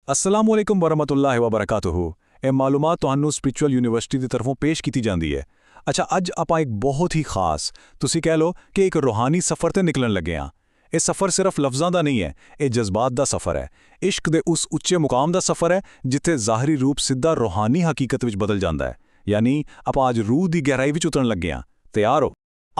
अस्सलाम वालेकुम वरहमतुल्लाहि वबरकातुहू। ਇਹ ਮਾਲੂਮਾਤ ਤੁਹਾਨੂੰ ਸਪਿਰਚੁਅਲ ਯੂਨੀਵਰਸਿਟੀ ਦੀ ਤਰਫੋਂ ਪੇਸ਼ ਕੀਤੀ ਜਾਂਦੀ ਹੈ। ਅੱਛਾ, ਅੱਜ ਆਪਾਂ ਇੱਕ ਬਹੁਤ ਹੀ ਖਾਸ, ਤੁਸੀਂ ਕਹਿ ਲਓ ਕਿ ਇੱਕ ਰੂਹਾਨੀ ਸਫ਼ਰ ਤੇ ਨਿਕਲਣ ਲੱਗੇ ਹਾਂ। ਇਹ ਸਫ਼ਰ ਸਿਰਫ ਲਫ਼ਜ਼ਾਂ ਦਾ ਨਹੀਂ ਹੈ, ਇਹ ਜਜ਼ਬਾਤ ਦਾ ਸਫ਼ਰ ਹੈ। ਇਸ਼ਕ ਦੇ ਉਸ ਉੱਚੇ ਮੁਕਾਮ ਦਾ ਸਫ਼ਰ ਹੈ ਜਿੱਥੇ ਜ਼ਾਹਰੀ ਰੂਪ ਸਿੱਧਾ ਰੂਹਾਨੀ ਹਕੀਕਤ ਵਿੱਚ ਬਦਲ ਜਾਂਦਾ ਹੈ। ਯਾਨੀ ਆਪਾਂ ਅੱਜ ਰੂਹ ਦੀ ਗਹਿਰਾਈ ਵਿੱਚ ਉਤਰਨ ਲੱਗੇ ਹਾਂ। ਤਿਆਰ ਹੋ?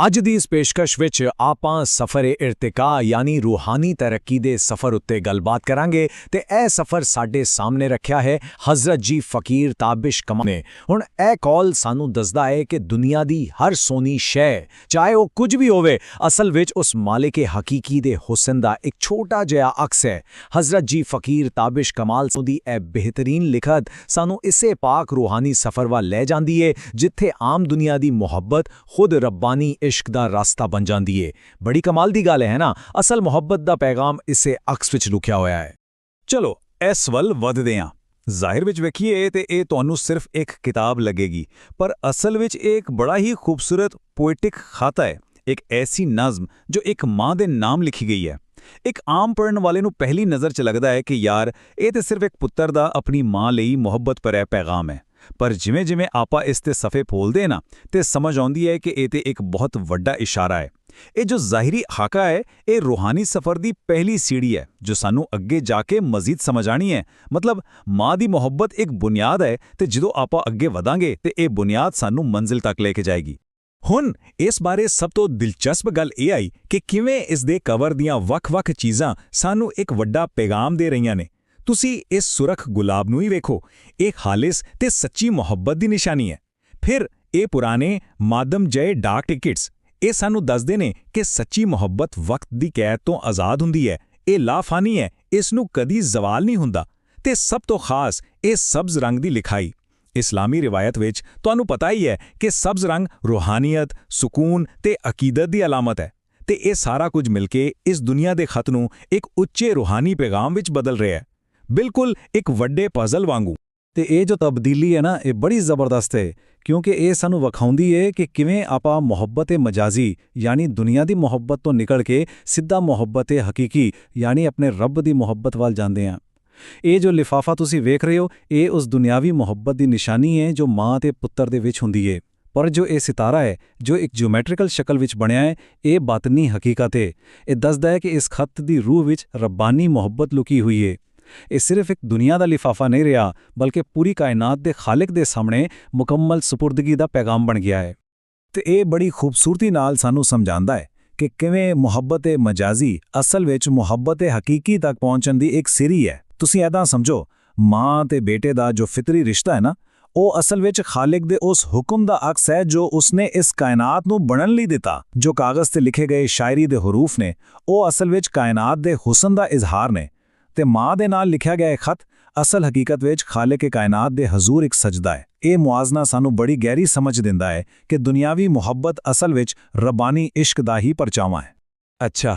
ਅੱਜ ਦੀ ਇਸ ਪੇਸ਼ਕਸ਼ ਵਿੱਚ ਆਪਾਂ ਸਫ਼ਰ-ਏ-ਇਰਤਿਕਾ ਯਾਨੀ ਰੂਹਾਨੀ ਤਰੱਕੀ ਦੇ ਸਫ਼ਰ ਉੱਤੇ ਗੱਲਬਾਤ ਕਰਾਂਗੇ ਤੇ ਇਹ ਸਫ਼ਰ ਸਾਡੇ ਸਾਹਮਣੇ ਰੱਖਿਆ ਹੈ ਹਜ਼ਰਤ ਜੀ ਫਕੀਰ ਤਾਬਿਸ਼ ਕਮਾਲ ਨੇ। ਹੁਣ ਇਹ ਕੌਲ ਸਾਨੂੰ ਦੱਸਦਾ ਹੈ ਕਿ ਦੁਨੀਆ ਦੀ ਹਰ ਸੋਹਣੀ ਸ਼ੈ, ਚਾਹੇ ਉਹ ਕੁਝ ਵੀ ਹੋਵੇ, ਅਸਲ ਵਿੱਚ ਉਸ ਮਾਲਿਕ ਹਕੀਕੀ ਦੇ ਹੁਸਨ ਦਾ ਇੱਕ ਛੋਟਾ ਜਿਹਾ ਅਕਸ ਹੈ। ਹਜ਼ਰਤ ਜੀ ਫਕੀਰ ਤਾਬਿਸ਼ ਕਮਾਲ ਦੀ ਇਹ ਬਿਹਤਰੀਨ ਲਿਖਤ ਸਾਨੂੰ ਇਸੇ ਪਾਕ ਰੂਹਾਨੀ ਸਫ਼ਰ ਵੱਲ ਲੈ ਜਾਂਦੀ ਹੈ ਜਿੱਥੇ ਆਮ ਦੁਨੀਆ ਦੀ ਮੁਹੱਬਤ ਖੁਦ ਰੱਬਾਨੀ ਇਸ਼ਕ ਦਾ ਰਸਤਾ ਬਣ ਜਾਂਦੀ ਏ। ਬੜੀ ਕਮਾਲ ਦੀ ਗੱਲ ਹੈ ਨਾ। ਅਸਲ ਮੁਹੱਬਤ ਦਾ ਪੈਗਾਮ ਇਸੇ ਅਕਸ ਵਿੱਚ ਲੁਕਿਆ ਹੋਇਆ ਹੈ। ਚਲੋ ਇਸ ਵੱਲ ਵਧਦੇ ਹਾਂ। ਜ਼ਾਹਿਰ ਵਿੱਚ ਵੇਖੀਏ ਤੇ ਇਹ ਤੁਹਾਨੂੰ ਸਿਰਫ ਇੱਕ ਕਿਤਾਬ ਲੱਗੇਗੀ, ਪਰ ਅਸਲ ਵਿੱਚ ਇਹ ਇੱਕ ਬੜਾ ਹੀ ਖੂਬਸੂਰਤ ਪੋਇਟਿਕ ਖਾਤਾ ਹੈ। ਇੱਕ ਐਸੀ ਨਜ਼ਮ ਜੋ ਇੱਕ ਮਾਂ ਦੇ ਨਾਮ ਲਿਖੀ ਗਈ ਹੈ। ਇੱਕ ਆਮ ਪੜ੍ਹਨ ਵਾਲੇ ਨੂੰ ਪਹਿਲੀ ਨਜ਼ਰ 'ਚ ਲੱਗਦਾ ਹੈ ਕਿ ਯਾਰ ਇਹ ਤੇ ਸਿਰਫ ਇੱਕ ਪੁੱਤਰ ਦਾ ਆਪਣੀ ਮਾਂ ਲਈ ਮੁਹੱਬਤ ਭਰਿਆ ਪੈਗਾਮ ਹੈ। ਪਰ ਜਿਵੇਂ-ਜਿਵੇਂ ਆਪਾਂ ਇਸ ਤੇ ਸਫ਼ੇ ਫੋਲਦੇ ਨਾ ਤੇ ਸਮਝ ਆਉਂਦੀ ਹੈ ਕਿ ਇਹ ਤੇ ਇੱਕ ਬਹੁਤ ਵੱਡਾ ਇਸ਼ਾਰਾ ਹੈ। ਇਹ ਜੋ ਜ਼ਾਹਿਰੀ ਖਾਕਾ ਹੈ, ਇਹ ਰੂਹਾਨੀ ਸਫ਼ਰ ਦੀ ਪਹਿਲੀ ਸੀੜੀ ਹੈ ਜੋ ਸਾਨੂੰ ਅੱਗੇ ਜਾ ਕੇ ਮਜ਼ੀਦ ਸਮਝ ਆਣੀ ਹੈ। ਮਤਲਬ ਮਾਂ ਦੀ ਮੁਹੱਬਤ ਇੱਕ ਬੁਨਿਆਦ ਹੈ ਤੇ ਜਦੋਂ ਆਪਾਂ ਅੱਗੇ ਵਧਾਂਗੇ ਤੇ ਇਹ ਬੁਨਿਆਦ ਸਾਨੂੰ ਮੰਜ਼ਿਲ ਤੱਕ ਲੈ ਕੇ ਜਾਏਗੀ। ਹੁਣ ਇਸ ਬਾਰੇ ਸਭ ਤੋਂ ਦਿਲਚਸਪ ਗੱਲ ਇਹ ਆਈ ਕਿ ਕਿਵੇਂ ਇਸ ਦੇ ਕਵਰ ਦੀਆਂ ਵੱਖ-ਵੱਖ ਚੀਜ਼ਾਂ ਸਾਨੂੰ ਇੱਕ ਵੱਡਾ ਪੈਗਾਮ ਦੇ ਰਹੀਆਂ ਨੇ। ਤੁਸੀਂ ਇਸ ਸੁਰਖ ਗੁਲਾਬ ਨੂੰ ਹੀ ਵੇਖੋ, ਇਹ ਖਾਲਿਸ ਤੇ ਸੱਚੀ ਮੁਹੱਬਤ ਦੀ ਨਿਸ਼ਾਨੀ ਹੈ। ਫਿਰ ਇਹ ਪੁਰਾਣੇ ਮਾਦਮ ਜਏ ਡਾਕ ਟਿਕਟਸ, ਇਹ ਸਾਨੂੰ ਦੱਸਦੇ ਨੇ ਕਿ ਸੱਚੀ ਮੁਹੱਬਤ ਵਕਤ ਦੀ ਕੈਦ ਤੋਂ ਆਜ਼ਾਦ ਹੁੰਦੀ ਹੈ। ਇਹ ਲਾਫਾਨੀ ਹੈ, ਇਸ ਨੂੰ ਕਦੀ ਜ਼ਵਾਲ ਨਹੀਂ ਹੁੰਦਾ। ਤੇ ਸਭ ਤੋਂ ਖਾਸ ਇਹ ਸਬਜ਼ ਰੰਗ ਦੀ ਲਿਖਾਈ। ਇਸਲਾਮੀ ਰਿਵਾਇਤ ਵਿੱਚ ਤੁਹਾਨੂੰ ਪਤਾ ਹੀ ਹੈ ਕਿ ਸਬਜ਼ ਰੰਗ ਰੂਹਾਨੀਅਤ, ਸਕੂਨ ਤੇ ਅਕੀਦਤ ਦੀ ਅਲਾਮਤ ਹੈ। ਤੇ ਇਹ ਸਾਰਾ ਕੁਝ ਮਿਲ ਕੇ ਇਸ ਦੁਨੀਆ ਦੇ ਖਤ ਨੂੰ ਇੱਕ ਉੱਚੇ ਰੂਹਾਨੀ ਪੈਗਾਮ ਵਿੱਚ ਬਦਲ ਰਿਹਾ ਹੈ, ਬਿਲਕੁਲ ਇੱਕ ਵੱਡੇ ਪਜ਼ਲ ਵਾਂਗੂ। ਤੇ ਇਹ ਜੋ ਤਬਦੀਲੀ ਹੈ ਨਾ, ਇਹ ਬੜੀ ਜ਼ਬਰਦਸਤ ਹੈ ਕਿਉਂਕਿ ਇਹ ਸਾਨੂੰ ਵਿਖਾਉਂਦੀ ਹੈ ਕਿ ਕਿਵੇਂ ਆਪਾਂ ਮੁਹੱਬਤ-ਏ-ਮਜਾਜ਼ੀ ਯਾਨੀ ਦੁਨੀਆ ਦੀ ਮੁਹੱਬਤ ਤੋਂ ਨਿਕਲ ਕੇ ਸਿੱਧਾ ਮੁਹੱਬਤ-ਏ-ਹਕੀਕੀ ਯਾਨੀ ਆਪਣੇ ਰੱਬ ਦੀ ਮੁਹੱਬਤ ਵੱਲ ਜਾਂਦੇ ਹਾਂ। ਇਹ ਜੋ ਲਿਫਾਫਾ ਤੁਸੀਂ ਵੇਖ ਰਹੇ ਹੋ, ਇਹ ਉਸ ਦੁਨਿਆਵੀ ਮੁਹੱਬਤ ਦੀ ਨਿਸ਼ਾਨੀ ਹੈ ਜੋ ਮਾਂ ਤੇ ਪੁੱਤਰ ਦੇ ਵਿੱਚ ਹੁੰਦੀ ਹੈ। ਪਰ ਜੋ ਇਹ ਸਿਤਾਰਾ ਹੈ, ਜੋ ਇੱਕ ਜਿਓਮੈਟ੍ਰੀਕਲ ਸ਼ਕਲ ਵਿੱਚ ਬਣਿਆ ਹੈ, ਇਹ ਬਾਤਨੀ ਹਕੀਕਤ ਹੈ। ਇਹ ਦੱਸਦਾ ਹੈ ਕਿ ਇਸ ਖੱਤ ਦੀ ਰੂਹ ਵਿੱਚ ਰੱਬਾਨੀ ਮੁਹੱਬਤ ਲੁਕੀ ਹੋਈ ਹੈ। ਇਹ ਸਿਰਫ ਇੱਕ ਦੁਨੀਆ ਦਾ ਲਿਫਾਫਾ ਨਹੀਂ ਰਿਹਾ, ਬਲਕਿ ਪੂਰੀ ਕਾਇਨਾਤ ਦੇ ਖਾਲਿਕ ਦੇ ਸਾਹਮਣੇ ਮੁਕੰਮਲ ਸਪੁਰਦਗੀ ਦਾ ਪੈਗਾਮ ਬਣ ਗਿਆ ਹੈ। ਤੇ ਇਹ ਬੜੀ ਖੂਬਸੂਰਤੀ ਨਾਲ ਸਾਨੂੰ ਸਮਝਾਉਂਦਾ ਹੈ ਕਿ ਕਿਵੇਂ ਮੁਹੱਬਤ-ਏ-ਮਜਾਜ਼ੀ ਅਸਲ ਵਿੱਚ ਮੁਹੱਬਤ-ਏ-ਹਕੀਕੀ ਤੱਕ ਪਹੁੰਚਣ ਦੀ ਇੱਕ ਸਿਰੀ ਹੈ। ਤੁਸੀਂ ਐਦਾਂ ਸਮਝੋ, ਮਾਂ ਤੇ ਬੇਟੇ ਦਾ ਜੋ ਫਿਤਰੀ ਰਿਸ਼ਤਾ ਹੈ ਨਾ, ਉਹ ਅਸਲ ਵਿੱਚ ਖਾਲਿਕ ਦੇ ਉਸ ਹੁਕਮ ਦਾ ਅਕਸ ਹੈ ਜੋ ਉਸਨੇ ਇਸ ਕਾਇਨਾਤ ਨੂੰ ਬਣਨ ਲਈ ਦਿੱਤਾ। ਜੋ ਕਾਗਜ਼ ਤੇ ਲਿਖੇ ਗਏ ਸ਼ਾਇਰੀ ਦੇ ਹਰੂਫ ਨੇ, ਉਹ ਅਸਲ ਵਿੱਚ ਕਾਇਨਾਤ ਦੇ ਹੁਸਨ ਦਾ ਇਜ਼ਹਾਰ ਨੇ। ਤੇ ਮਾਂ ਦੇ ਨਾਲ ਲਿਖਿਆ ਗਿਆ ਇਹ ਖਤ ਅਸਲ ਹਕੀਕਤ ਵਿੱਚ ਖਾਲਿਕ-ਏ-ਕਾਇਨਾਤ ਦੇ ਹਜ਼ੂਰ ਇੱਕ ਸਜਦਾ ਹੈ। ਇਹ ਮੁਆਜ਼ਨਾ ਸਾਨੂੰ ਬੜੀ ਗਹਿਰੀ ਸਮਝ ਦਿੰਦਾ ਹੈ ਕਿ ਦੁਨਿਆਵੀ ਮੁਹੱਬਤ ਅਸਲ ਵਿੱਚ ਰੱਬਾਨੀ ਇਸ਼ਕ ਦਾ ਹੀ ਪਰਚਾਵਾਂ ਹੈ। ਅੱਛਾ,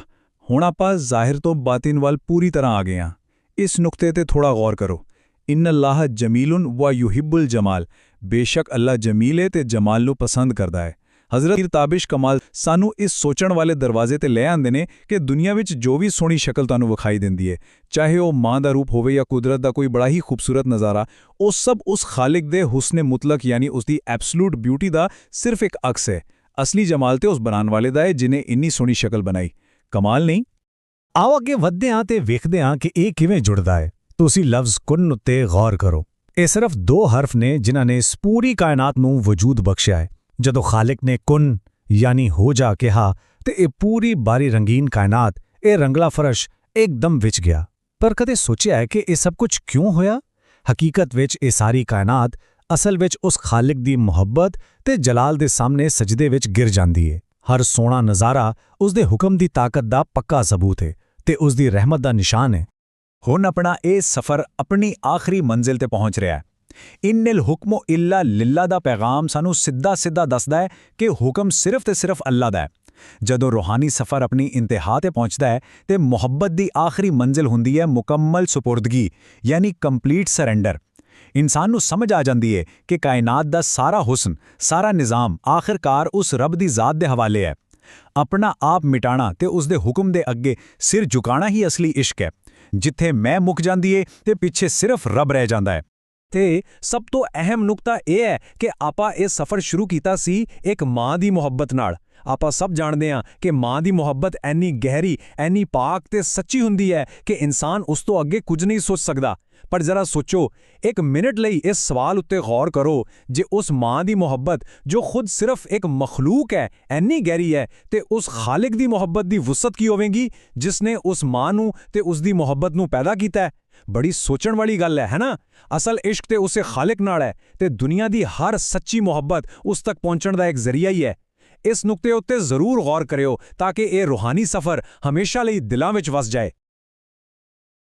ਹੁਣ ਆਪਾਂ ਜ਼ਾਹਿਰ ਤੋਂ ਬਾਤਿਨ ਵੱਲ ਪੂਰੀ ਤਰ੍ਹਾਂ ਆ ਗਏ ਹਾਂ। ਇਸ ਨੁਕਤੇ ਤੇ ਥੋੜਾ ਗੌਰ ਕਰੋ। ਇਨ ਅੱਲਾਹ ਜਮੀਲੁਨ ਵ ਯੁਹਿਬੁਲ ਜਮਾਲ, ਬੇਸ਼ੱਕ ਅੱਲਾ ਜਮੀਲ ਹੈ ਤੇ ਜਮਾਲ ਨੂੰ ਪਸੰਦ ਕਰਦਾ ਹੈ। ਹਜ਼ਰਤ ਤਾਬਿਸ਼ ਕਮਾਲ ਸਾਨੂੰ ਇਸ ਸੋਚਣ ਵਾਲੇ ਦਰਵਾਜ਼ੇ ਤੇ ਲੈ ਆਉਂਦੇ ਨੇ ਕਿ ਦੁਨੀਆ ਵਿੱਚ ਜੋ ਵੀ ਸੋਹਣੀ ਸ਼ਕਲ ਤੁਹਾਨੂੰ ਵਿਖਾਈ ਦਿੰਦੀ ਹੈ, ਚਾਹੇ ਉਹ ਮਾਂ ਦਾ ਰੂਪ ਹੋਵੇ ਜਾਂ ਕੁਦਰਤ ਦਾ ਕੋਈ ਬੜਾ ਹੀ ਖੂਬਸੂਰਤ ਨਜ਼ਾਰਾ, ਉਹ ਸਭ ਉਸ ਖਾਲਿਕ ਦੇ ਹੁਸਨ ਮੁਤਲਕ ਯਾਨੀ ਉਸ ਦੀ ਐਬਸਲੂਟ ਬਿਊਟੀ ਦਾ ਸਿਰਫ ਇੱਕ ਅਕਸ ਹੈ। ਅਸਲੀ ਜਮਾਲ ਤੇ ਉਸ ਬਣਾਉਣ ਵਾਲੇ ਦਾ ਹੈ ਜਿਨੇ ਇੰਨੀ ਸੋਹਣੀ ਸ਼ਕਲ ਬਣਾਈ। ਕਮਾਲ ਨਹੀਂ? ਆਓ ਅੱਗੇ ਵਧਦੇ ਹਾਂ ਤੇ ਵੇਖਦੇ ਹਾਂ ਕਿ ਇਹ ਕਿਵੇਂ ਜੁੜਦਾ ਹੈ। ਤੁਸੀਂ ਲਫ਼ਜ਼ ਕੁਨ ਉੱਤੇ ਗੌਰ ਕਰੋ। ਇਹ ਸਿਰਫ ਦੋ ਹਰਫ ਨੇ ਜਿਨ੍ਹਾਂ ਨੇ ਇਸ ਪੂਰੀ ਕਾਇਨਾਤ ਨੂੰ ਵਜੂਦ ਬਖਸ਼ਿਆ ਹੈ। ਜਦੋਂ ਖਾਲਿਕ ਨੇ ਕੁਨ ਯਾਨੀ ਹੋ ਜਾ ਕਿਹਾ ਤੇ ਇਹ ਪੂਰੀ ਬਾਰੀ ਰੰਗੀਨ ਕਾਇਨਾਤ, ਇਹ ਰੰਗਲਾ ਫਰਸ਼ ਇੱਕਦਮ ਵਿਚ ਗਿਆ। ਪਰ ਕਦੇ ਸੋਚਿਆ ਹੈ ਕਿ ਇਹ ਸਭ ਕੁਝ ਕਿਉਂ ਹੋਇਆ? ਹਕੀਕਤ ਵਿੱਚ ਇਹ ਸਾਰੀ ਕਾਇਨਾਤ ਅਸਲ ਵਿੱਚ ਉਸ ਖਾਲਿਕ ਦੀ ਮੁਹੱਬਤ ਤੇ ਜਲਾਲ ਦੇ ਸਾਹਮਣੇ ਸਜਦੇ ਵਿੱਚ ਗਿਰ ਜਾਂਦੀ ਹੈ। ਹਰ ਸੋਹਣਾ ਨਜ਼ਾਰਾ ਉਸ ਦੇ ਹੁਕਮ ਦੀ ਤਾਕਤ ਦਾ ਪੱਕਾ ਸਬੂਤ ਹੈ ਤੇ ਉਸ ਦੀ ਰਹਿਮਤ ਦਾ ਨਿਸ਼ਾਨ ਹੈ। ਹੁਣ ਆਪਣਾ ਇਹ ਸਫ਼ਰ ਆਪਣੀ ਆਖਰੀ ਮੰਜ਼ਿਲ ਤੇ ਪਹੁੰਚ ਰਿਹਾ ਹੈ। ਇਨਲ ਹੁਕਮੁ ਇਲਾ ਲਿਲਾ ਦਾ ਪੈਗਾਮ ਸਾਨੂੰ ਸਿੱਧਾ ਦੱਸਦਾ ਹੈ ਕਿ ਹੁਕਮ ਸਿਰਫ ਤੇ ਸਿਰਫ ਅੱਲਾ ਦਾ ਹੈ। ਜਦੋਂ ਰੂਹਾਨੀ ਸਫ਼ਰ ਆਪਣੀ ਇੰਤਹਾ ਤੇ ਪਹੁੰਚਦਾ ਹੈ ਤੇ ਮੁਹੱਬਤ ਦੀ ਆਖਰੀ ਮੰਜ਼ਿਲ ਹੁੰਦੀ ਹੈ ਮੁਕੰਮਲ ਸੁਪੁਰਦਗੀ ਯਾਨੀ ਕੰਪਲੀਟ ਸਰੈਂਡਰ। ਇਨਸਾਨ ਨੂੰ ਸਮਝ ਆ ਜਾਂਦੀ ਹੈ ਕਿ ਕਾਇਨਾਤ ਦਾ ਸਾਰਾ ਹੁਸਨ, ਸਾਰਾ ਨਿਜ਼ਾਮ ਆਖਿਰਕਾਰ ਉਸ ਰੱਬ ਦੀ ਜ਼ਾਤ ਦੇ ਹਵਾਲੇ ਹੈ। ਆਪਣਾ ਆਪ ਮਿਟਾਣਾ ਤੇ ਉਸ ਦੇ ਹੁਕਮ ਦੇ ਅੱਗੇ ਸਿਰ ਝੁਕਾਣਾ ਹੀ ਅਸਲੀ ਇਸ਼ਕ ਹੈ। ਜਿੱਥੇ ਮੈਂ ਮੁੱਕ ਜਾਂਦੀ ਏ ਤੇ ਪਿੱਛੇ ਸਿਰਫ ਰੱਬ ਰਹਿ ਜਾਂਦਾ ਹੈ। ਤੇ ਸਭ ਤੋਂ ਅਹਿਮ ਨੁਕਤਾ ਇਹ ਹੈ ਕਿ ਆਪਾਂ ਇਹ ਸਫ਼ਰ ਸ਼ੁਰੂ ਕੀਤਾ ਸੀ ਇੱਕ ਮਾਂ ਦੀ ਮੁਹੱਬਤ ਨਾਲ। ਆਪਾਂ ਸਭ ਜਾਣਦੇ ਹਾਂ ਕਿ ਮਾਂ ਦੀ ਮੁਹੱਬਤ ਐਨੀ ਗਹਿਰੀ, ਐਨੀ ਪਾਕ ਤੇ ਸੱਚੀ ਹੁੰਦੀ ਹੈ ਕਿ ਇਨਸਾਨ ਉਸ ਤੋਂ ਅੱਗੇ ਕੁਝ ਨਹੀਂ ਸੋਚ ਸਕਦਾ। ਪਰ ਜ਼ਰਾ ਸੋਚੋ, ਇੱਕ ਮਿੰਟ ਲਈ ਇਸ ਸਵਾਲ ਉੱਤੇ ਗੌਰ ਕਰੋ, ਜੇ ਉਸ ਮਾਂ ਦੀ ਮੁਹੱਬਤ ਜੋ ਖੁਦ ਸਿਰਫ ਇੱਕ ਮਖਲੂਕ ਹੈ ਐਨੀ ਗਹਿਰੀ ਹੈ ਤੇ ਉਸ ਖਾਲਿਕ ਦੀ ਮੁਹੱਬਤ ਦੀ ਵੁਸਅਤ ਕੀ ਹੋਵੇਗੀ ਜਿਸ ਨੇ ਉਸ ਮਾਂ ਨੂੰ ਤੇ ਉਸ ਦੀ ਮੁਹੱਬਤ ਨੂੰ ਪੈਦਾ ਕੀਤਾ ਹੈ। ਬੜੀ ਸੋਚਣ ਵਾਲੀ ਗੱਲ ਹੈ ਨਾ? ਅਸਲ ਇਸ਼ਕ ਤੇ ਉਸੇ ਖਾਲਿਕ ਨਾਲ ਹੈ ਤੇ ਦੁਨੀਆ ਦੀ ਹਰ ਸੱਚੀ ਮੁਹੱਬਤ ਉਸ ਤੱਕ ਪਹੁੰਚਣ ਦਾ ਇੱਕ ਜ਼ਰੀਆ ਹੀ ਹੈ। ਇਸ ਨੁਕਤੇ ਉੱਤੇ ਜ਼ਰੂਰ ਗੌਰ ਕਰਿਓ ਤਾਂ ਕਿ ਇਹ ਰੂਹਾਨੀ ਸਫ਼ਰ ਹਮੇਸ਼ਾ ਲਈ ਦਿਲਾਂ ਵਿੱਚ ਵਸ ਜਾਏ।